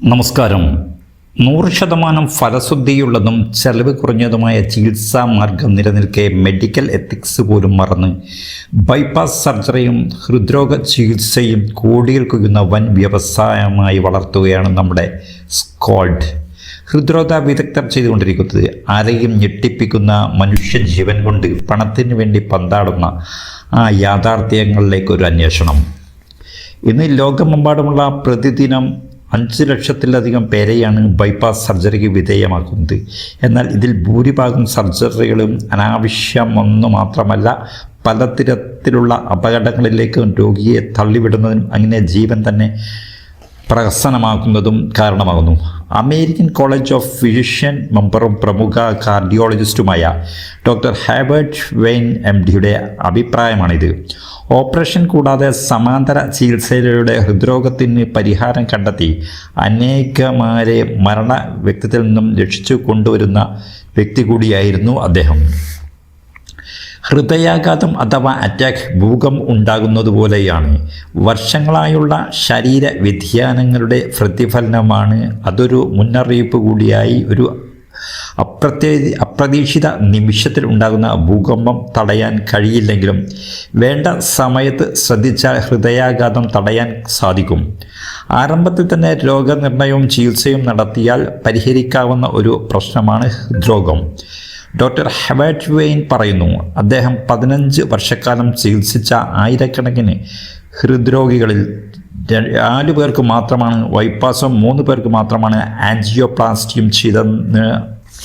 നമസ്കാരം. 100% ഫലശ്രുതിയുള്ളതും ചെലവ് കുറഞ്ഞതുമായ ചികിത്സാ മാർഗം നിലനിൽക്കെ മെഡിക്കൽ എത്തിക്സ് പോലും മറന്ന് ബൈപ്പാസ് സർജറിയും ഹൃദ്രോഗ ചികിത്സയും കോടികൾക്കുന്ന വൻ വ്യവസായമായി വളർത്തുകയാണ് നമ്മുടെ സ്ക്വാഡ്. ഹൃദ്രോഗ വിദഗ്ധർ ചെയ്തുകൊണ്ടിരിക്കുന്നത് ആരെയും ഞെട്ടിപ്പിക്കുന്ന മനുഷ്യജീവൻ കൊണ്ട് പണത്തിന് വേണ്ടി പന്താടുന്ന ആ യാഥാർത്ഥ്യങ്ങളിലേക്കൊരു അന്വേഷണം. ഇന്ന് ലോകമെമ്പാടുമുള്ള പ്രതിദിനം 5 ലക്ഷത്തിലധികം പേരെയാണ് ബൈപ്പാസ് സർജറിക്ക് വിധേയമാക്കുന്നത്. എന്നാൽ ഇതിൽ ഭൂരിഭാഗം സർജറികളും അനാവശ്യമൊന്നു മാത്രമല്ല, പലതരത്തിലുള്ള അപകടങ്ങളിലേക്ക് രോഗിയെ തള്ളിവിടുന്നതിനും അങ്ങനെ ജീവൻ തന്നെ പ്രഹസനമാക്കുന്നതും കാരണമാകുന്നു. അമേരിക്കൻ കോളേജ് ഓഫ് ഫിസിഷ്യൻ മെമ്പറും പ്രമുഖ കാർഡിയോളജിസ്റ്റുമായ ഡോക്ടർ ഹാബർട്ട് വെയിൻ MD അഭിപ്രായമാണിത്. ഓപ്പറേഷൻ കൂടാതെ സമാന്തര ചികിത്സയിലൂടെ ഹൃദ്രോഗത്തിന് പരിഹാരം കണ്ടെത്തി അനേകമാരെ മരണ വ്യക്തിത്വത്തിൽ നിന്നും രക്ഷിച്ചു കൊണ്ടുവരുന്ന വ്യക്തി കൂടിയായിരുന്നു അദ്ദേഹം. ഹൃദയാഘാതം അഥവാ അറ്റാക്ക് ഭൂകമ്പം ഉണ്ടാകുന്നതുപോലെയാണ്. വർഷങ്ങളായുള്ള ശരീര വ്യതിയാനങ്ങളുടെ പ്രതിഫലനമാണ്. അതൊരു മുന്നറിയിപ്പ് കൂടിയായി. ഒരു അപ്രതീക്ഷിത നിമിഷത്തിൽ ഉണ്ടാകുന്ന ഭൂകമ്പം തടയാൻ കഴിയില്ലെങ്കിലും വേണ്ട സമയത്ത് ശ്രദ്ധിച്ചാൽ ഹൃദയാഘാതം തടയാൻ സാധിക്കും. ആരംഭത്തിൽ തന്നെ രോഗനിർണയവും ചികിത്സയും നടത്തിയാൽ പരിഹരിക്കാവുന്ന ഒരു പ്രശ്നമാണ് ഹൃദ്രോഗം. ഡോക്ടർ ഹാബർട്ട് വെയിൻ പറയുന്നു. അദ്ദേഹം 15 വർഷക്കാലം ചികിത്സിച്ച ആയിരക്കണക്കിന് ഹൃദ്രോഗികളിൽ 4 പേർക്ക് മാത്രമാണ് ബൈപ്പാസും 3 പേർക്ക് മാത്രമാണ് ആൻജിയോപ്ലാസ്റ്റിയും ചെയ്തെന്ന്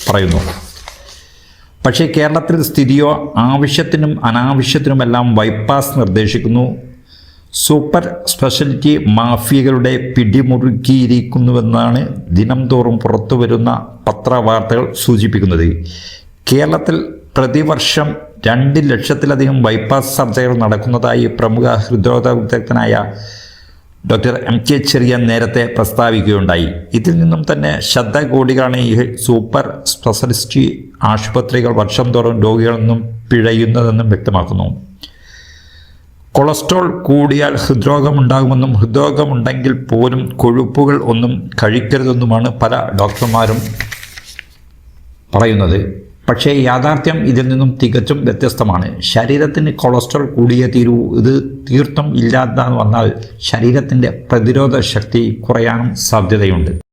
പറയുന്നു. പക്ഷേ കേരളത്തിൽ സ്ഥിതിയോ ആവശ്യത്തിനും അനാവശ്യത്തിനുമെല്ലാം ബൈപ്പാസ് നിർദ്ദേശിക്കുന്നു. സൂപ്പർ സ്പെഷ്യാലിറ്റി മാഫിയകളുടെ പിടിമുറുക്കിയിരിക്കുന്നുവെന്നാണ് ദിനം തോറും പുറത്തുവരുന്ന പത്രവാർത്തകൾ സൂചിപ്പിക്കുന്നത്. കേരളത്തിൽ പ്രതിവർഷം 2 ലക്ഷത്തിലധികം ബൈപ്പാസ് സർജറികൾ നടക്കുന്നതായി പ്രമുഖ ഹൃദ്രോഗ വിദഗ്ധനായ ഡോക്ടർ MK ചെറിയാൻ നേരത്തെ പ്രസ്താവിക്കുകയുണ്ടായി. ഇതിൽ നിന്നും തന്നെ കോടികളാണ് ഈ സൂപ്പർ സ്പെഷ്യാലിറ്റി ആശുപത്രികൾ വർഷം തോറും രോഗികളിൽ നിന്നും പിഴയുന്നതെന്നും വ്യക്തമാക്കുന്നു. കൊളസ്ട്രോൾ കൂടിയാൽ ഹൃദ്രോഗമുണ്ടാകുമെന്നും ഹൃദ്രോഗമുണ്ടെങ്കിൽ പോലും കൊഴുപ്പുകൾ ഒന്നും കഴിക്കരുതെന്നുമാണ് പല ഡോക്ടർമാരും പറയുന്നത്. പക്ഷേ യാഥാർത്ഥ്യം ഇതിൽ നിന്നും തികച്ചും വ്യത്യസ്തമാണ്. ശരീരത്തിന് കൊളസ്ട്രോൾ കൂടിയേ തീരൂ. ഇത് തീർത്തും ഇല്ലാതെ വന്നാൽ ശരീരത്തിൻ്റെ പ്രതിരോധ ശക്തി കുറയാനും സാധ്യതയുണ്ട്.